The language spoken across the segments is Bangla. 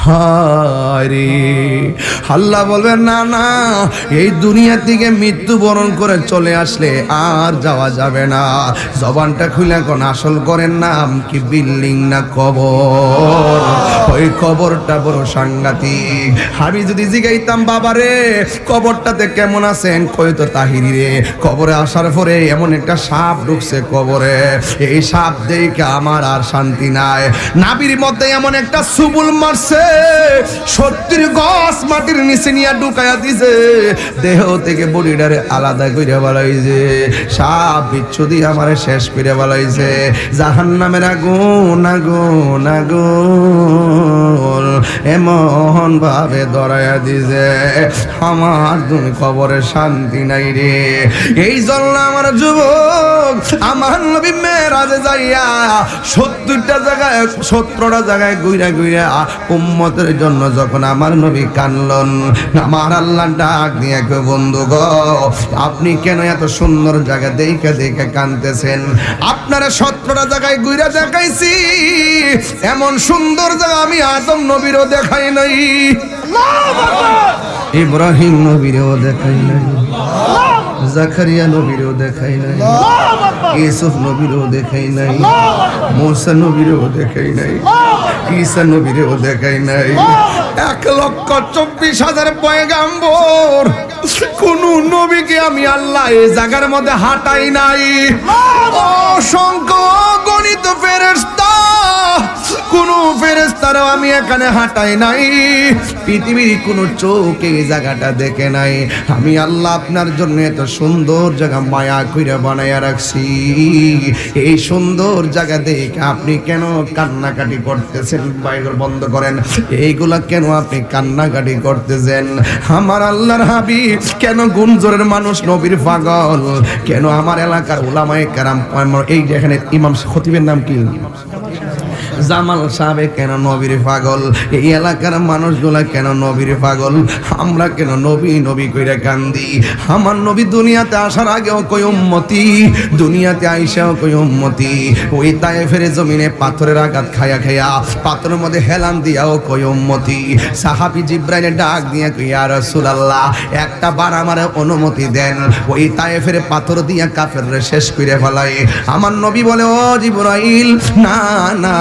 হায়রে আল্লাহ বলবেন না না, এই দুনিয়া থেকে মৃত্যুবরণ করে চলে আসলে আর যাওয়া যাবে না। জবানটা খুলে কোন আসল করেন নাম কি বিল্ডিং না কবর? ওই কবরটা বড় সাংঘাতিক। আমি যদি জিগাইতাম বাবারে কবরটাতে কেমন আছেন, কইতো তাহিরি রে কবরে আসার পরে এমন একটা সাপ ঢুকছে কবরে, এই সাপ দেখে আমার আর শান্তি নাই। নাবির মধ্যে এমন একটা সুবুল মারছে, 70 গজ মাটির নিচে নিয়ে ঢুকাইয়া দিছে, দেহ থেকে বডিটারে আলাদা করে বলাইছে। সাপ বিচ্ছু দিয়ে আমার শেষ করে বলাইছে। জাহান্নামের আগুন আগুন আগুন এমন ভাবে ধরাইয়া দিছে, আমার তুমি কবরে শান্তি নাই রে। এই জন্য আমার যুবক আমার নবী মেরাজে যাইয়া 70টা জায়গায় 17টা জায়গায় ঘুরা ঘুরা উম্মতের জন্য যখন আমার নবী কানলেন, আমার আল্লাহ ডাক দিয়ে কই বন্ধু গো আপনি কেন এত সুন্দর জায়গা দেখে দেখে কানতেছেন? আপনারা 17টা জায়গায় ঘুরা দেখাইছি, এমন সুন্দর জায়গা আমি আদম নবীরও দেখাই নাই, ইব্রাহিম নবীরও দেখাই নাই, জাকারিয়া নবীরও দেখাই নাই, ইউসুফ নবীরও দেখাই নাই, মুসা নবীরও দেখাই নাই, ঈসা নবীরও দেখাই নাই। 1,24,000 পয়গাম্বর, কোন নবীকে আমি আল্লাহ এই জায়গার মধ্যে হাঁটাই নাই। অসংখ্য গণিত ফেরেশতা, কোন ফেরেশতারও আমি এখানে হাঁটাই নাই। পৃথিবীর কোন চোখ এই জায়গাটা দেখে নাই। আমি আল্লাহ আপনার জন্য এত সুন্দর জায়গা মায়া কইরা বানাইয়া রাখছি। এই সুন্দর জায়গা দেখে আপনি কেন কান্নাকাটি করতেছেন? বাইরে বন্ধ করেন, এইগুলা কেন আপনি কান্নাকাটি করতেছেন? আমার আল্লাহর হাবিব কেন গুঞ্জরের মানুষ নবীর পাগল? কেন আমার এলাকার উলামায়ে কেরাম, এই যেখানে ইমাম খতিবের নাম কি জামাল সাহেব কেন নবীর পাগল? এই এলাকার মানুষগুলা কেন নবীর পাগল? আমরা কেন নবী নবী কইরা কান্দি? আমার নবী দুনিয়াতে আসার আগেও কই উম্মতি, দুনিয়াতে আইসাও কই উম্মতি। ওই তায়েফের জমিনে পাথরের আঘাত খায়া খায়া পাথরের মধ্যে হেলান দিয়াও কই উম্মতি। সাহাবী জিবরাইলে ডাক দিয়া কই ইয়া রাসূলুল্লাহ একটা বার আমারে অনুমতি দেন, ওই তায়েফের পাথর দিয়া কাফেররে শেষ কইরা ফেলাই। আমার নবী বলে ও জিবরাইল না না,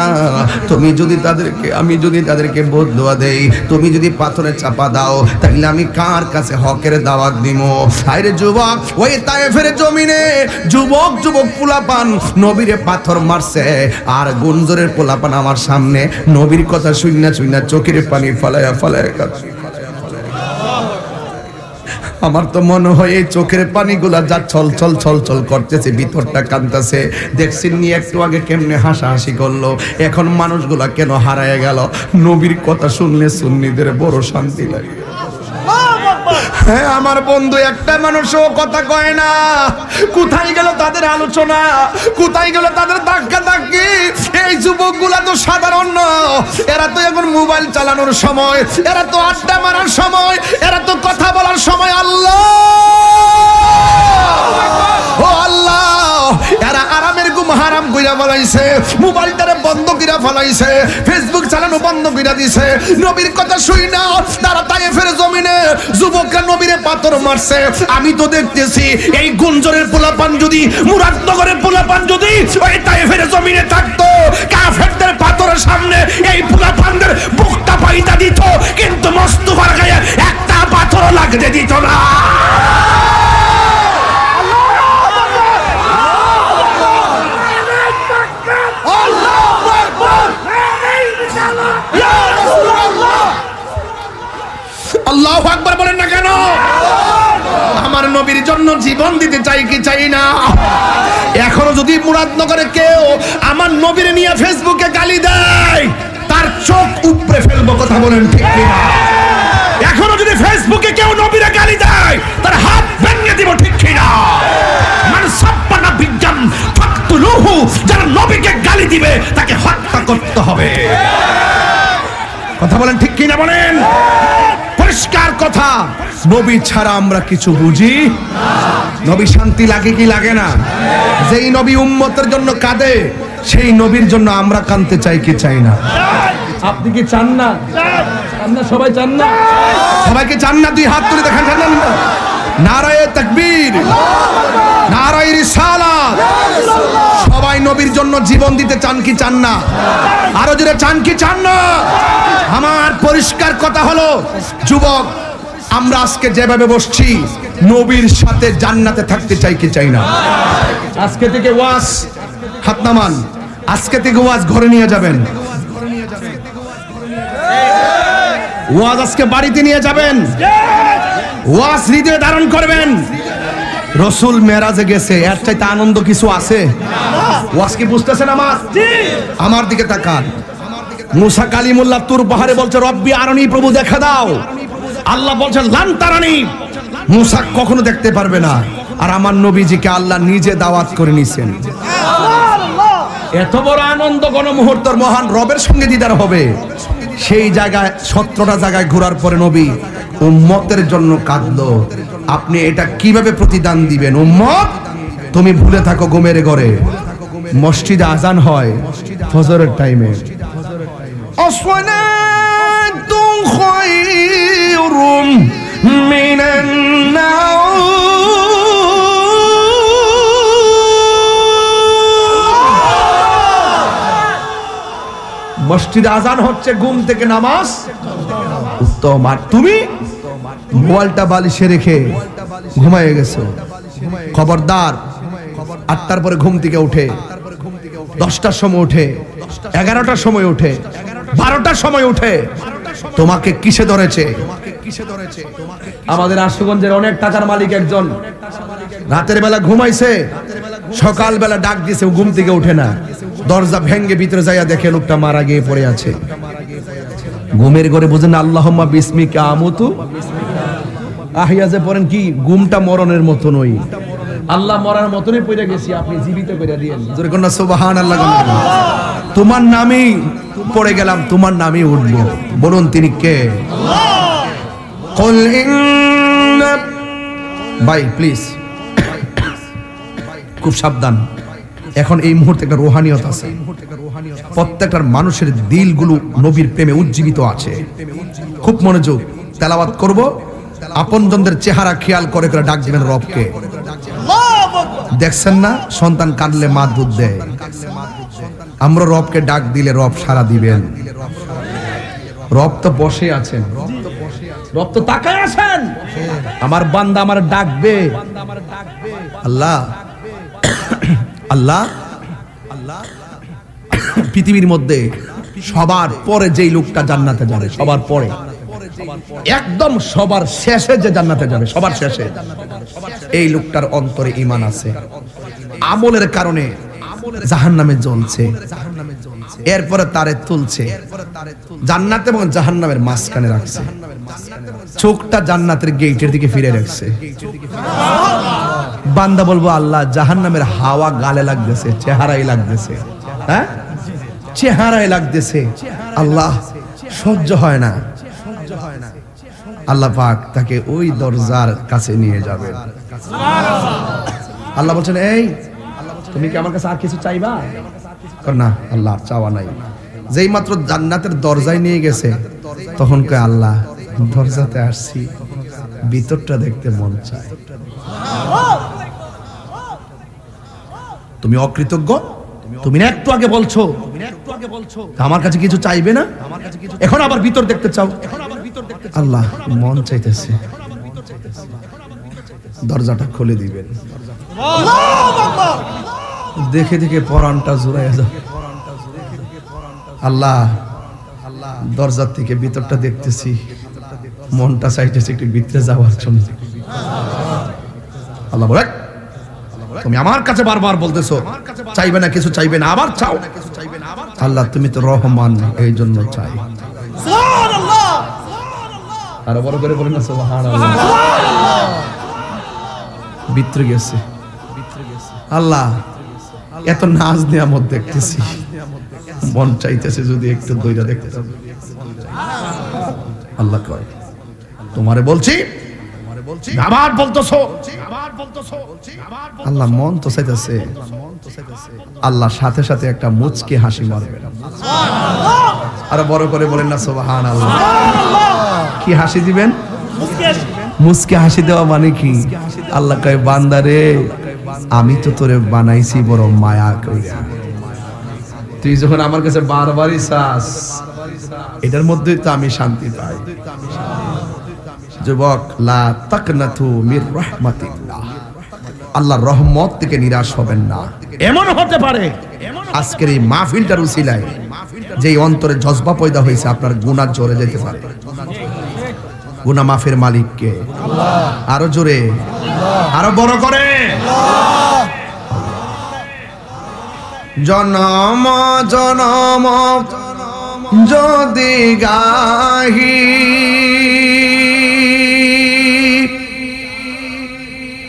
তুমি যদি তাদেরকে, আমি যদি তাদেরকে বদদুয়া দেই, তুমি যদি পাথরে চাপা দাও, তাহলে আমি কার কাছে হকের দাওয়াত দিব? আরে যুবক, ওই তায়েফের জমিনে যুবক যুবক পোলাপান নবীরে পাথর মারছে, আর গুঞ্জরের পোলাপান আমার সামনে নবীর কথা শুইনা শুইনা চোখের পানি ফলায়া ফলায়া কাঁদছে। আমার তো মনে হয় এই চোখের পানিগুলা যা ছল ছল ছল ছল করতেছে, ভিতরটা কাঁদতেছে। দেখছেন নি একটু আগে কেমনে হাসাহাসি করলো, এখন মানুষগুলা কেন হারায় গেল? নবীর কথা শুনলে সুন্নিদের বড় শান্তি লাগে। হ্যাঁ আমার বন্ধু, একটা মানুষও কথা কয় না। কোথায় গেল তাদের আলোচনা? কোথায় গেল তাদের ধাক্কা ধাক্কি? এই যুবকগুলা তো সাধারণ না, এরা তো এখন মোবাইল চালানোর সময়, এরা তো আড্ডা মারার সময়, এরা তো কথা বলার সময়। আল্লাহ ও আল্লাহ, এরা আরামের ঘুম হারাম কইরা ফলাইছে, মোবাইলটারে বন্ধ কইরা ফলাইছে, ফেসবুক চালানো বন্ধ কইরা দিছে। নবীর কথা শুই না তারা তায়েফের জমিনে যুবকরা নবীরে পাথর মারছে। আমি তো দেখতেছি এই গুঞ্জরের পোলাপান যদি, মুরাদনগরের পোলাপান যদি ওই তায়েফের জমিনে থাকতো, কাফেরদের পাথরের সামনে এই পোলাপানদের বুকটা পাইতা দিত, কিন্তু মোস্তফার গায়ে একটা পাথরও লাগতে দিত না। আল্লাহু আকবার বলেন না কেন? আমার নবীর জন্য জীবন দিতে চাই কি চাই না? এখনো যদি মুরাদনগরে কেউ আমার নবীর নিয়ে ফেসবুকে গালি দেয়, তার চোখ উপড়ে ফেলবো। কথা বলেন ঠিক কিনা? এখনো যদি ফেসবুকে কেউ নবীরে গালি দেয়, তার হাত ভেঙে দিব। ঠিক কিনা? মান সাব্বানা বিজ্ঞান ফাকতুলুহু, যারা নবীকে গালি দিবে তাকে হত্যা করতে হবে। কথা বলেন ঠিক কিনা? বলেন পরিষ্কার কথা, নবী ছাড়া আমরা কিছু বুঝি না। নবী শান্তি লাগে কি লাগে না? যেই নবী উম্মতের জন্য কাঁদে, সেই নবীর জন্য আমরা কাঁদতে চাই কি চাই না? আপনি কি চান না? চান না? সবাই চান না? সবাইকে চান না? দুই হাত তুলে দেখান। চান না? নারায়ে তাকবীর, নারায়ে রিসালাত। সবাই নবীর জন্য জীবন দিতে চান কি চান না? আরো জোরে চান কি চান না? আমার পরিষ্কার কথা হলো, যুবক, আমরা আজকে যেভাবে বসছি নবীর সাথে জান্নাতে থাকতে চাই কি চাই না? আজকে থেকে ওয়াজ, হাত নামান, আজকে থেকে ওয়াজ ঘরে নিয়ে যাবেন, ওয়াজ আজকে বাড়িতে নিয়ে যাবেন, ওয়াজ হৃদয়ে ধারণ করবেন। রসুল মেরাজে গেছে, এর চাইতে আনন্দ কিছু আছে? ওয়াজ কি বুঝতেছেন? আমার দিকে তাকান। মুসা কালিমুল্লাহ তুর পাহাড়ে বলছে, রব্বি আরনি, প্রভু দেখা দাও। আল্লাহ বলছেন, লান তারানি, মুসা কখনো দেখতে পারবে না। আর আমার নবীজিকে আল্লাহ নিজে দাওয়াত করে নিছেন। এত বড় আনন্দ কোন মুহূর্তের মহান রবের সঙ্গে দিদার হবে। সেই জায়গায় 17টা জায়গায় ঘোরার পরে নবী উম্মতের জন্য কাঁদলো। আপনি এটা কিভাবে প্রতিদান দিবেন? উম্মত, তুমি ভুলে থাকো ঘুমের ঘরে, মসজিদে আজান হয় ফজরের টাইমে, আসসালাতু খায়রুম মিনান নাওম। মসজিদে আজান হচ্ছে, ঘুম থেকে নামাজ উত্তম। আর তুমি মোবাইলটা বালিশে রেখে ঘুমায় গেছো। খবরদার, 8টার পরে ঘুম থেকে উঠে, 10টার সময় উঠে, 11টার সময় উঠে, 12টার সময় উঠে তোমাকে কিসে ধরেছে? আমাদের আশুগঞ্জের অনেক টাকার মালিক একজন রাতের বেলা ঘুমাইছে, সকাল বেলা ডাক দিয়েছে, ঘুম থেকে উঠে না। দরজা ভেঙ্গে ভিতরে যাইয়া দেখে লোকটা মারা গিয়ে পড়ে আছে। ঘুমের ঘরে বুঝেন আল্লাহুম্মা বিসমিকা আমুতু আহিয়া, যে পড়েন কি ঘুমটা মরণের মতো নই, আল্লাহ মরার মতনই পড়ে গেছি, আপনি জীবিত করে দিয়েন। জোরে কোন সুবহানাল্লাহ। তোমার নামেই পড়ে গেলাম, তোমার নামেই উঠবো। বলুন তিনি কে? কুল ইন্না, ভাই প্লিজ খুব সাবধান। এখন এই মুহূর্তে একটা রোহানিয়ত আছে, প্রত্যেকটা মানুষের দিলগুলো নবীর প্রেমে উজ্জীবিত আছে। খুব মনোযোগ, তেলাওয়াত করব। আপনজনদের চেহারা খেয়াল করে করে ডাক দিবেন রবকে। দেখছেন না, সন্তান কাঁদলে মা দুধ দেয়। আমরা রবকে ডাক দিলে রব সাড়া দিবেন। রব তো বসে আছেন, রব তো তাকায় আছেন। আমার বান্দা আমার ডাকবে। আল্লাহ আল্লাহ আল্লাহ। পৃথিবীর মধ্যে সবার পরে যেই লোকটা জান্নাতে যাবে, সবার পরে একদম সবার শেষে যে জান্নাতে যাবে, সবার শেষে, এই লোকটার অন্তরে ঈমান আছে। আমলের কারণে জাহান্নামে জ্বলছে, এরপরে তারে তুলছে, জান্নাত এবং জাহান্নামের মাঝখানে রাখছে, চোখটা জান্নাতের গেটের দিকে ফিরে রাখছে। বান্দা বলবো, আল্লাহ জাহান্নামের হাওয়া গালে লাগতেছে, চেহারায় লাগতেছে, হ্যাঁ চেহারায় লাগতেছে, আল্লাহ সহ্য হয় না। আল্লাহ পাক তাকে ওই দরজার কাছে নিয়ে যাবেন। আল্লাহ বলছেন, এই তুমি কি আমার কাছে আর কিছু চাইবা? না আল্লাহ, চাওয়া নাই। যেই মাত্র জান্নাতের দরজায় নিয়ে গেছে, তখন কয়, আল্লাহ দরজাতে আসছি, ভিতরটা দেখতে মন চায়। তুমি অকৃতজ্ঞ, তুমি একটু আগে বলছো আমার কাছে কিছু চাইবে না, এখন আবার ভিতর দেখতে চাও। আল্লাহ মন চাইতেছে, দরজাটা খুলে দিবেন। দেখে দেখে পরানটা জুড়াইয়া যাবে। আল্লাহ দরজার থেকে ভিতরটা দেখতেছি, মনটা চাইতেছে একটু ভিতরে যাওয়ার জন্য। আল্লাহ বলে, তুমি আমার কাছে বারবার বলতেছো চাইবে না, কিছু চাইবে না, আবার চাও। আল্লাহ তুমি তো রহমান, এই জন্য চাই। আরো বড় করে বলেন না সুবহানাল্লাহ। ভিতরে গেছে। আল্লাহ এত নাজ নিয়ামত দেখতেছি, মন চাইতেছে যদি একটু দইরা দেখতে। আল্লাহ কয়, তোমারে বলছি আবার বলতেছো আল্লাহ মন তো চাইতেছে আল্লাহ সাথে সাথে একটা মুচকি হাসি মারবেন। আর বড় করে বলেন না সুবহানাল্লাহ। কি হাসি দিবেন? মুচকি হাসি দেওয়া মানে কি? আল্লাহ কয় বান্দারে আমি তো তোরে বানাইছি বড় মায়া কইরা, তুই যখন আমার কাছে বারবারই চাস এটার মধ্যেই তো আমি শান্তি পাই। যুবক লা তাকনাতু মির রাহমাতিল্লাহ, আল্লাহর রহমত থেকে নিরাশ হবেন না। এমন হতে পারে আজকের এই মাহফিলটার উসিলায় যে অন্তরে জজবা পয়দা হয়েছে আপনার গুনাহ ঝরে যেতে পারে। গুনাহ মাফের মালিক কে? আল্লাহ। আরো জোরে, আরো বড় করে। জনম জনম যদি গাহি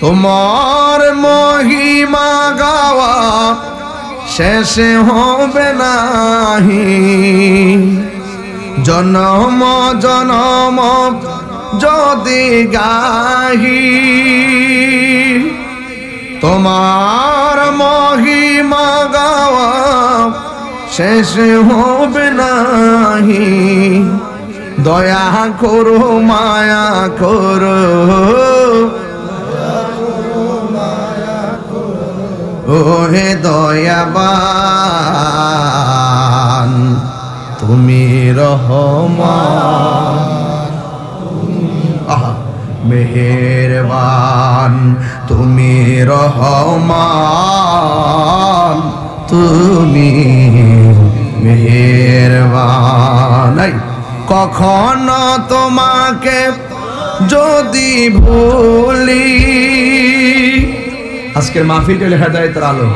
তোমার মহিমা গাওয়া শেষ হবে নাহি। জনম জনম যদি গাহি তোমার মহিমা গাওয়া শেষ হবে নাহি। দয়া করো মায়া করো ওহে দয়াবান তুমি রহমান, মেহেরবান তুমি রহমান তুমি মেহেরবান। কখনো তোমাকে যদি ভুলি, আজকের মাহফিলটা হলো হেদায়েতের আলো।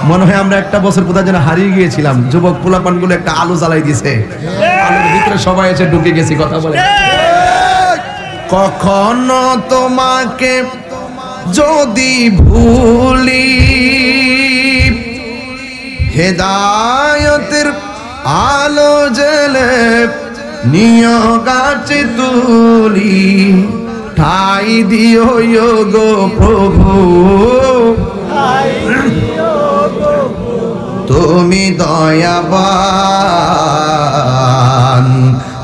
মনে হয় আমরা একটা বছর কোথায় যেন হারিয়ে গিয়েছিলাম, যুবক পোলাপান গুলো একটা আলো জ্বালাই দিছে, আলোর ভিতরে সবাই এসে ঢুকে গেছি। কথা বলে কখনো তোমাকে যদি ভুলি, হেদায়েতের আলো জেলে নিয়গাছে তুলি, ঠাই দিও গো প্রভু তুমি দয়াবান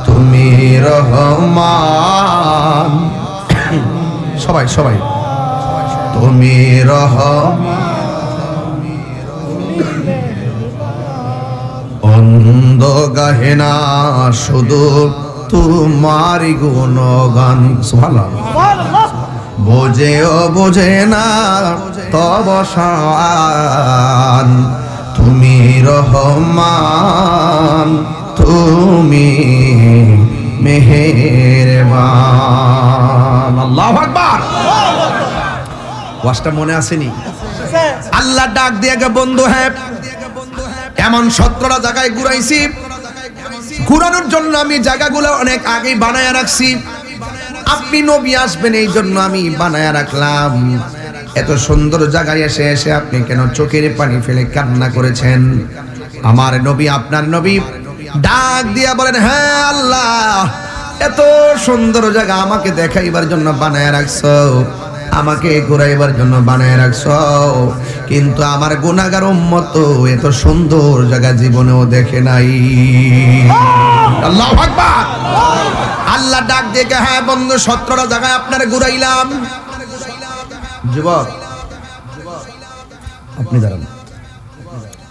তুমি রহমান। সবাই সবাই তুমি রহমান। অন্ধ গাহে না শুধু তোমারি গুণগান, সুবহানাল্লাহ। বোঝেও বোঝে না তব শান তুমি রহমান তুমি মেহেরবান। আল্লাহু আকবার। ওয়াজটা মনে আসেনি? আল্লাহ ডাক দিয়ে গে বন্ধু হ্যাঁ এমন 17টা জায়গায় ঘুরাইছি, ঘুরানোর জন্য আমি জায়গাগুলো অনেক আগেই বানায়া রাখছি। আপনি নবী আসবেন এই জন্য আমি বানায়া রাখলাম। এত সুন্দর জায়গায় এসে এসে আপনি কেন চোখের পানি ফেলে কান্না করেছেন? আমার নবী আপনার নবী ডাক দিয়া বলেন হ্যাঁ আল্লাহ এত সুন্দর জায়গা আমাকে দেখাইবার জন্য বানায়া রাখছো, আমাকে ঘুরাইবার জন্য বানায় রাখছো, কিন্তু আমার গুনাহগার উম্মত এত সুন্দর জায়গা জীবনেও দেখে নাই। আল্লাহু আকবার। আল্লাহ ডাক দিয়ে হ্যাঁ বন্ধু 17টা জায়গায় আপনারে ঘুরাইলাম। যুবক আপনি দাঁড়ান,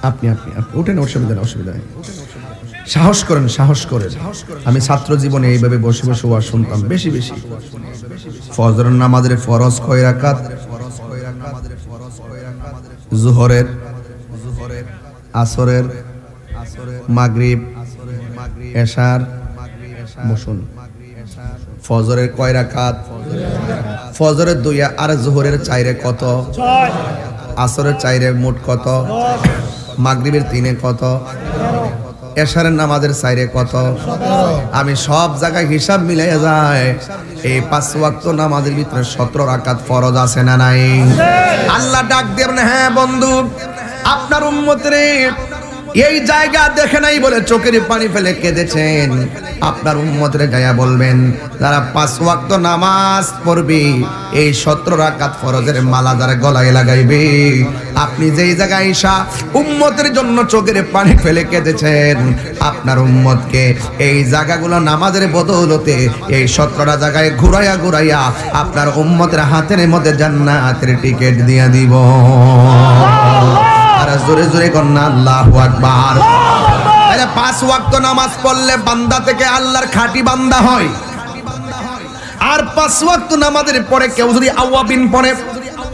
আপনি আপনি উঠেন, অসুবিধা নেই, অসুবিধা নেই, সাহস করেন, সাহস করেন। আমি ছাত্র জীবনে এইভাবে বসে বসে ওয়াজ শুনতাম বেশি বেশি। ফজরের নামাজের ফরজ কয় রাকাত? যোহরের, আসরের, মাগরিব, এশার, বসুন। ফজরের কয় রাকাত? ফজরের 2 আর যোহরের 4 কত? 6। আসরের 4 মোট কত? মাগরিবের 3 কত? এশারের নামাজের 4 কত? আমি সব জায়গায় হিসাব মিলাই যায় এই 5 ওয়াক্ত নামাজের ভিতরে 17 রাকাত ফরজ আছে না নাই? আল্লাহ ডাক দেন হ্যাঁ বন্ধু আপনার উম্মত রে এই জায়গা দেখে নাই বলে চোখের পানি ফেলে কেঁদেছেন। আপনার উম্মতরে গায়া বলবেন, যারা 5 ওয়াক্ত নামাজ পড়বে, এই 17 রাকাত ফরজের মালা যারা গলায় লাগাইবে, আপনি যেই জায়গায় ঈশা উম্মতের জন্য চোখের পানি ফেলে কেঁদেছেন, আপনার উম্মতকে এই জায়গাগুলো নামাজের বদৌলতে এই 17টা জায়গায় ঘুরাইয়া ঘুরাইয়া আপনার উম্মতের হাতের মধ্যে জান্নাতের টিকিট দিয়ে দিব। আর জোরে জোরে কন্যা আল্লাহু আকবার। 5 ওয়াক্ত নামাজ পড়লে বান্দা থেকে আল্লাহর খাঁটি বান্দা হয়। আর 5 ওয়াক্ত নামাজের পরে কেউ যদি আওয়াবিন পড়ে,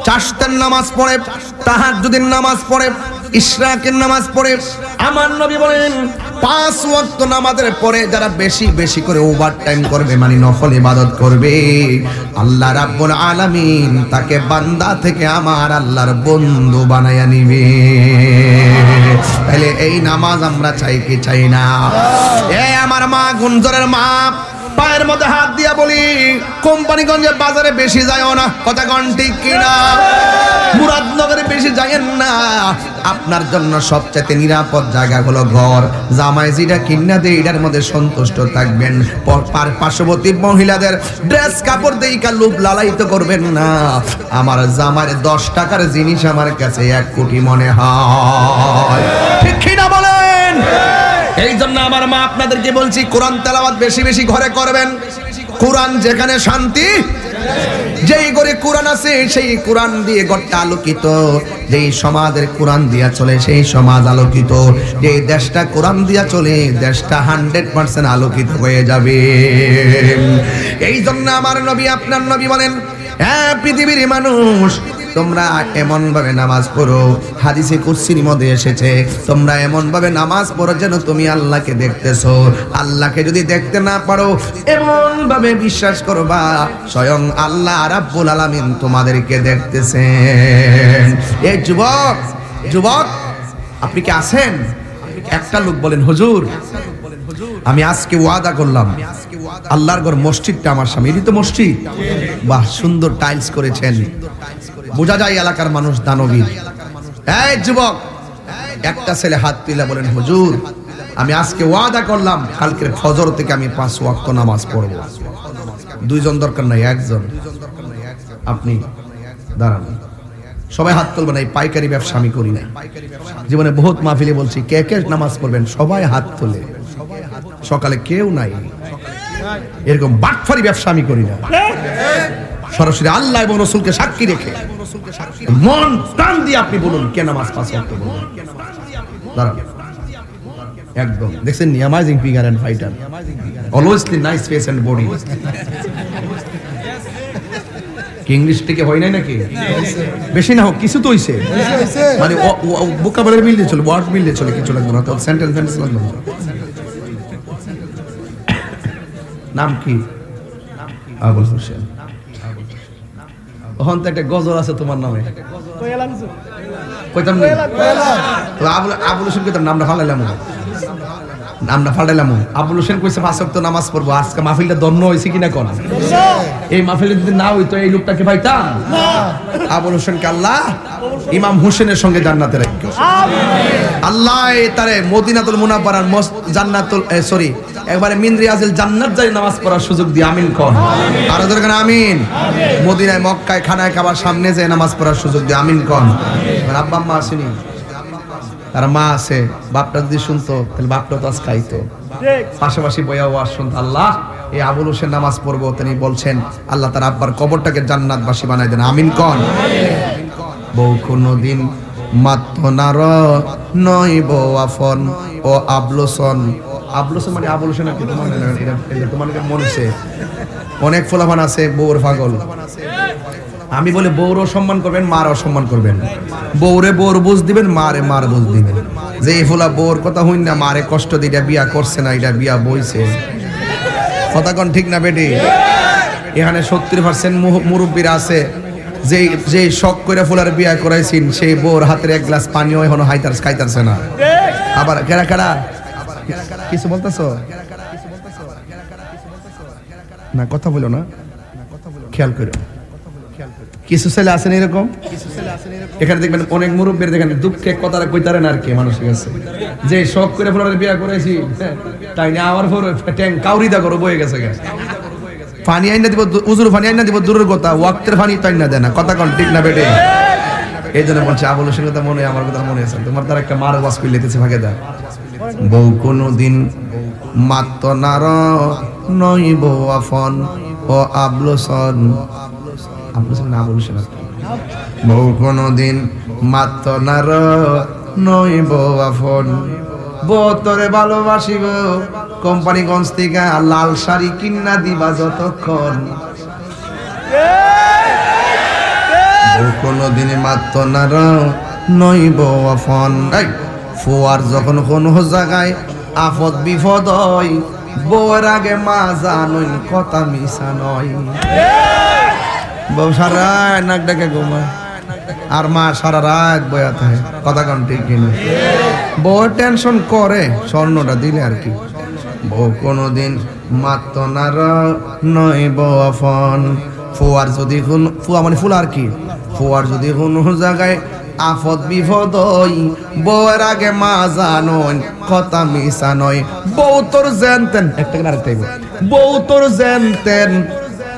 চাশতের নামাজ পড়ে, তাহাজ্জুদের নামাজ পড়ে, ইশরাকের নামাজ পড়ে, আমার নবী বলেন 5 ওয়াক্ত নামাজের পরে যারা বেশি বেশি করে ওভারটাইম করবে, মানে নফল ইবাদত করবে, আল্লাহ রাব্বুল আলামিন তাকে বান্দা থেকে আমার আল্লাহর বন্ধু বানায়া নিবে। তাহলে এই নামাজ আমরা চাই কি চাই না? এই আমার মা, গুঞ্জরের মা, পায়ের মধ্যে হাত দিয়া বলি, কোম্পানিগঞ্জে বাজারে বেশি যায়ও না, কথা কোন ঠিক কিনা? মুরাদনগরে বেশি যায়েন না। আপনার জন্য সবচেয়ে নিরাপদ জায়গা হলো ঘর। জামাই যেটা কিনা দেয় এটার মধ্যে সন্তুষ্ট থাকবেন। পার্শ্ববর্তী মহিলাদের ড্রেস কাপড় দেইকা লোভ লালায়িত করবেন না। আমার জামার 10 টাকার জিনিস আমার কাছে 1 কোটি মনে হয়, ঠিক কিনা বলেন? এই জন্য আমার মা আপনাদেরকে বলছি, কোরআন তেলাওয়াত বেশি বেশি ঘরে করবেন। কোরআন যেখানে শান্তি, যেই ঘরে কোরআন আছে সেই কোরআন দিয়ে ঘরটা আলোকিত। যেই সমাজের কোরআন দিয়া চলে সেই সমাজ আলোকিত। যেই দেশটা কোরআন দিয়া চলে দেশটা 100% আলোকিত হয়ে যাবে। এই জন্য আমার নবী, আপনার নবী বলেন, হ্যাঁ পৃথিবীর মানুষ, তোমরা এমন ভাবে নামাজ পড়ো, হাদিসে কুদসির মধ্যে এসেছে, তোমরা এমন ভাবে নামাজ পড়ো যেন তুমি আল্লাহকে দেখতেছো। আল্লাহকে যদি দেখতে না পারো, এমন ভাবে বিশ্বাস করবা স্বয়ং আল্লাহ রাব্বুল আলামিন তোমাদেরকে দেখতেছেন। এই যুবক, যুবক আপনি কি আছেন? একটা লোক বলেন, হুজুর আমি আজকে ওয়াদা করলাম, আল্লাহর ঘর মসজিদটা আমার সামনে। এটি তো মসজিদ, বাহ সুন্দর টাইলস করেছেন, বোঝা যায় এলাকার মানুষ দানবীর। এই যুবক, একটা ছেলে হাত তুলে বলেন, হুজুর আমি আজকে ওয়াদা করলাম কালকের ফজর থেকে আমি 5 ওয়াক্ত নামাজ পড়ব। 2 জন দরকার নাই, 1 জন। আপনি দাঁড়ান, সবাই হাত তুলবেন। এই পাইকারি ব্যবসা আমি করি না। জীবনে বহুত মাহফিলে বলছি, কে কে নামাজ পড়বেন, সবাই হাত তোলে। সকালে কেউ নাই। এরকম বাটফারি ব্যবসা আমি করি না। সরাসরি আল্লাহ এবং রাসূলকে সাক্ষী রেখে মন প্রাণ দিয়ে আপনি বলুন, কে নামাজ 5 ওয়াক্ত পড়বেন? দাঁড়ান, একদম দেখছেন নি, amazing figure and fighter, always nice face and body. কি ইংলিশ থেকে হয় নাই নাকি? বেশি না হোক, কিছু তো হইছে, মানে ভোকাবুলারি মিল দিয়ে চলে, ওয়ার্ড মিল দিয়ে চলে, কিছু লাগবে না, তাহলে সেন্টেন্স লাগবে না। নাম কি? আবুল হোসেন। ওখান থেকে একটা গজল আছে তোমার নামে, কইতাম না? আবুল হোসেন কইতাম, নামটা ফালাইলাম, নামটা ফালাইলাম। আবুল হোসেন কইছে 5 ওয়াক্ত নামাজ পড়বো। আজকে মাহফিলটা ধন্য হয়েছে কিনা কোন? এই মাহফিলে যদি না হইতো এই লোকটাকে পাইতাম না। আবুল হোসেনকে আল্লাহ ইমাম হোসেনের সঙ্গে জান্নাতে রাখো, আল্লাহ তারে মদিনাতুল মুনাওয়ারার জান্নাতুল সরি একবারে মিন রিয়াজিল জান্নাত যাই নামাজ পড়ার সুযোগ দিয়ে আমিন কোন। আর ওদের কাছে আমিন। মদিনায় মক্কায় খানায় খাবার সামনে যায় নামাজ পড়ার সুযোগ দিয়ে আমিন কোন। আব্বা আম্মা আসেনি, তার মা আছে, বাপটা যদি শুনতো তাহলে বাপটা তো আজ খাইতো, পাশাপাশি বইয়া ওয়াজ শুনতো। আল্লাহ এই আবুল হোসেন নামাজ পড়বো, তিনি বলছেন আল্লাহ তার আব্বার কবরটাকে জান্নাতবাসী বানাই দেন, আমিন কোন। বউ কোনদিন মাত্র নার নইব আফন ও আবলোসন। আবলোসন মানে আবুল হোসেন, তোমার মনছে অনেক ফলাফান আছে বউর পাগল। আমি বলে বউরও সম্মান করবেন, মারও সম্মান করবেন। বউরে বউর বুঝ দিবেন, মারে মার বুঝ দিবেন। যে ফোলা বউর কথা হইন না, মারে কষ্ট দিয়ে এটা বিয়া করছে না, এটা বিয়া বইছে। কথা কোন ঠিক না বেটি? এখানে 70% মুরব্বীরা আছে যে শখ করে ফুলার বিয়া করাইছেন, সেই বউর হাতের 1 গ্লাস পানিও এখনো খাইতারছে না। আবার কেরা কেরা কিছু বলতেছো না, কথা বলো না, খেয়াল করো। কিছু ছেলে আছেন এরকম, এখানে দেখবেন অনেক মুরব্বীর দেখেন দুঃখে কথাটা কইতারেন আর কি মানুষের কাছে। যে শখ করে ফোলারে বিয়া করেছি তাই না আমার পর ট্যাং কাউরিদা করে বয়ে গেছে গা পানি আইনা দিব উজুর পানি আইনা দিব দূরের কথা ওয়াক্তের পানি তো আইনা দেয় না কথা কোন ঠিক না বেটে এই জন্য বলছে আবুল হোসেন কথা মনে আমার কথা মনে আছে তোমার তার একটা মার ওয়াজ করে লেতেছে ভাগে দা বউ কোনদিন মাত্ত নার নই বউ আফন ও আবলসন আবলসন না আবুল হোসেন বউ কোনদিন মাত্ত নার নই বউ আফন বউ তোরে ভালোবাসিব কোম্পানিগঞ্জ থেকে লাল শাড়ি কিনা দিবা যতক্ষণ বউ কোনদিন মাত্ত নার নই বউ আফন ফুয়ার যখন কোনো জায়গায় আফত বিপদ হয় বউয়ের আগে মা জানুন কথা মিশা নয় বউ সারা নাক ডাকে ঘুমায় আর মা সারা রাত বয়া থাকে কথা কন ঠিক কিনা বউ টেনশন করে স্বর্ণটা দিলে আর কি বউ কোনদিন মাত্ত নার নয় বউ আফন ফুয়ার যদি ফুয়া মানে ফুল আর কি ফুয়ার যদি কোনো জায়গায় আফত বিপদ বউয়ের আগে মা জানুন কথা মিশা নয় বউ তোর জানতেন একটা করে আরেকটাই বউ তোর জানতেন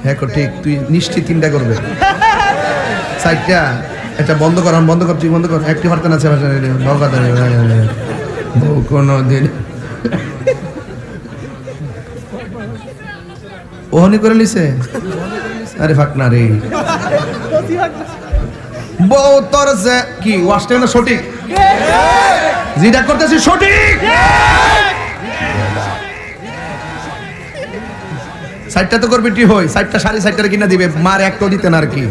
হ্যাঁ ঠিক তুই নিশ্চিত তিনটা করবে সাইডটা এটা বন্ধ কর বন্ধ কর তুই বন্ধ কর একটি বার্তা আছে বউ কোনদিন ওহনি করে লিছে আরে ফাক না রে বউ তোর যে কি ওয়াশটা না সঠিক যেটা করতেছি সঠিক সাইডটা তো করবি টি হই সাইডটা শাড়ি সাইডটা কিনা দিবে মার একটাও দিতেন আর কি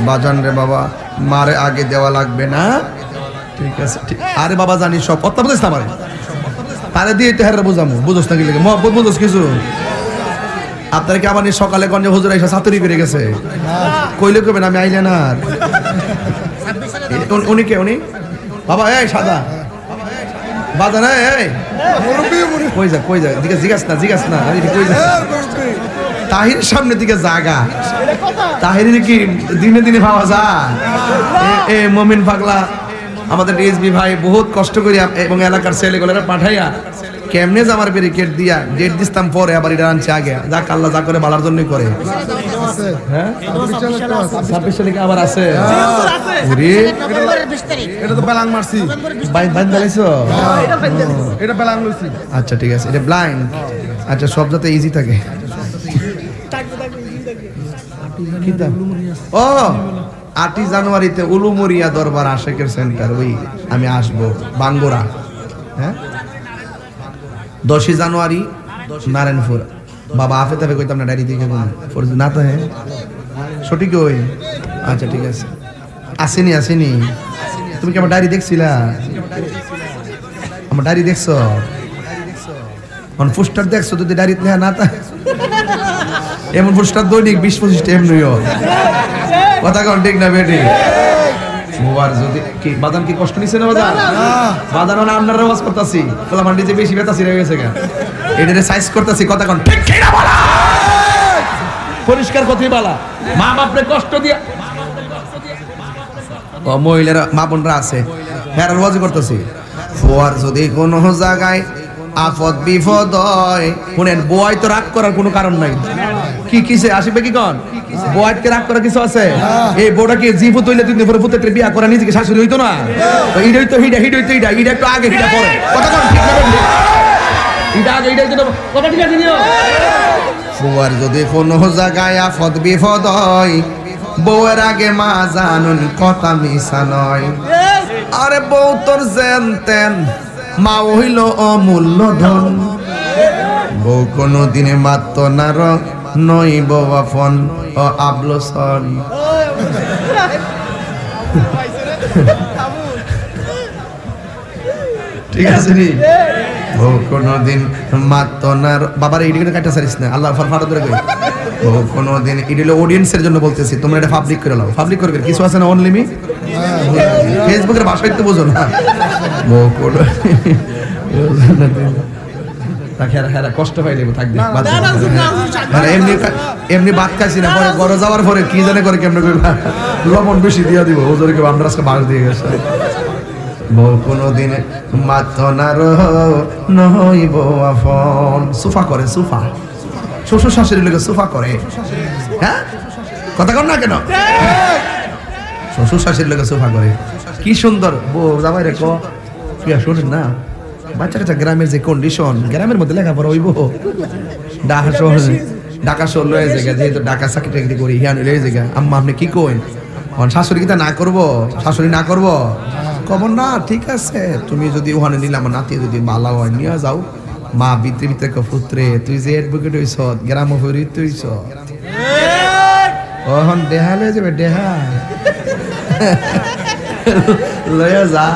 বাজান রে বাবা মারে আগে দেওয়া লাগবে না ঠিক আছে ঠিক আরে বাবা জানি সব কথা বুঝিস না মারে তারে দিয়ে তো হেরে বুঝামু বুঝোস না কি লাগে মহব্বত বুঝোস কিছু আপনার কি আবার সকালে গঞ্জে হুজুর এসে ছাতুরি করে গেছে কইলে কবেন আমি আইলে না উনি কে উনি বাবা এই সাদা বাদা না এই কই যা জিজ্ঞাস না কই যা তাহির সামনে দিকে জাগা তাহির কি দিনে দিনে পাওয়া যায় এ মমিন পাগলা আমাদের রিজবি ভাই বহুত কষ্ট করি এবং এলাকার ছেলেগুলোরা পাঠাইয়া কেমনে আমার ব্যারিকেড দিয়া ডেট দিতাম পরে আবার এটা আনছে আগে যা আল্লাহ যা করে বালার জন্যই করে হ্যাঁ 26 তারিখে আবার আছে ওরে এটা তো বেলাং মারছি বাইন দাইছো এটা বেলাং লইছি আচ্ছা ঠিক আছে এটা ব্লাইন্ড আচ্ছা সব যাতে ইজি থাকে ও 8 জানুয়ারিতে উলুমরিয়া দরবার আশেকের সেন্টার ওই আমি আসবো বাঙ্গুরা হ্যাঁ 10 জানুয়ারি নারায়ণপুর বাবা আফে তবে কইতাম না ডায়েরি দিকে ফরজ না তো হ্যাঁ সঠিক ওই আচ্ছা ঠিক আছে আসেনি তুমি কি আমার ডায়েরি দেখছিলা আমার ডায়েরি দেখছো কোন পোস্টার দেখছো যদি ডায়েরি না তা এমন পোস্টার দৈনিক 20-25 এমনিও কথা কোন ঠিক না বেটি মুবার যদি কি বাদান কি কষ্ট নিছে না বাদান না আপনার আওয়াজ করতেছি তোলা মান্ডি যে বেশি বেতাছি রয়ে গেছে কেন এটারে সাইজ করতেছি কথা কোন ঠিক কি না বলা পরিষ্কার কথাই বলা মা বাপরে কষ্ট দিয়া ও মহিলারা মা বোনরা আছে হ্যাঁ আওয়াজ করতেছি ফুয়ার যদি কোনো জায়গায় আফত বিপদ হয় শুনেন বয় তো রাগ করার কোনো কারণ নাই কি কিসে আসবে কি কোন বয়কে রাগ করার কিছু আছে এই বউটাকে জীবু তৈলে তুই পরে পুত্রের বিয়া করা নিজেকে শাশুড়ি হইতো না তো ইডই তো হিডা ইডা একটু আগে হিডা পরে কথা কোন ঠিক না ইডা আগে ইডা তো কথা ঠিক আছে নিও ফুয়ার যদি কোনো জায়গায় আফত বিপদ হয় বউয়ের আগে মা জানুন কথা মিশা নয় আরে বউ তোর জানতেন মা হইল অমূল্য ধন বউ কোনো দিনে মাত্র নার নই বউ আফন ও আবলসন ঠিক আছে নি বউ কোনো দিন মাত্র নার বাবার এইদিকে কাটা সারিস না আল্লাহ ফাড়া ধরে কই বউ কোনো দিন ইডিলো অডিয়েন্সের জন্য বলতেছি তোমরা এটা পাবলিক করে নাও পাবলিক করবে কিছু আছে না অনলি মি ফেসবুকের ভাষায় তো বোঝো না বউ কোনো কষ্ট পাই দেবো থাকবে এমনি ভাত খাইছি না পরে ঘরে যাওয়ার পরে কি জানে করে কেমনে লবণ বেশি দিয়ে দিব ওজোরে কেউ আমরা আজকে বাস দিয়ে গেছে বউ কোনদিন মাত না নহইব আপন। সুফা করে, সুফা, শ্বশুর শাশুড়ি লোকে সুফা করে। হ্যাঁ, কথা কর না কেন? শ্বশুর শাশুড়ি লোকে সুফা করে, কি সুন্দর। বউ যাবাই রে কিয়া শোনেন না, বাচ্চা কাচ্চা গ্রামের যে কন্ডিশন, গ্রামের মধ্যে লেখাপড়া হইব, ঢাকা শহর লয়ে জায়গা, যেহেতু ঢাকা চাকরি টাকরি করি, হিয়ান লয়ে জায়গা। আম্মা আপনি কি কইন? শাশুড়ি কিতা না করবো, শাশুড়ি না করবো, খবর না, ঠিক আছে তুমি যদি ওখানে নিলে আমার নাতি যদি ভালো হয় নিয়ে যাও। মা ভিতরে ভিতরে পুত্রে তুই যে অ্যাডভোকেট হইছ, গ্রাম ফরিদ হইছ, ওহন দেহা লয়ে যাবে, দেহা লয়া যা।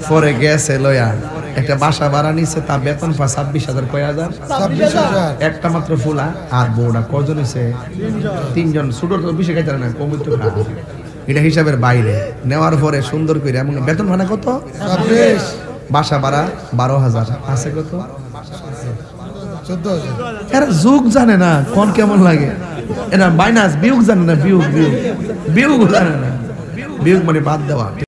পরে গেছে লয়া, একটা বাসা ভাড়া নিছে, তার বেতন পা 26,000 কয় হাজার, একটা মাত্র ফুলা। আর বউটা কজন হয়েছে? 3 জন। ছোট তো বেশি খাইতে না, কম একটু খা, এটা হিসাবের বাইরে। নেওয়ার পরে সুন্দর করে, এবং বেতন ভাড়া কত? 26। বাসা ভাড়া 12,000 আছে, কত? 14,000। এরা যুগ জানে না কোন কেমন লাগে, এরা মাইনাস বিয়োগ জানে না, বিয়োগ জানে না, বিয়োগ মানে বাদ দেওয়া।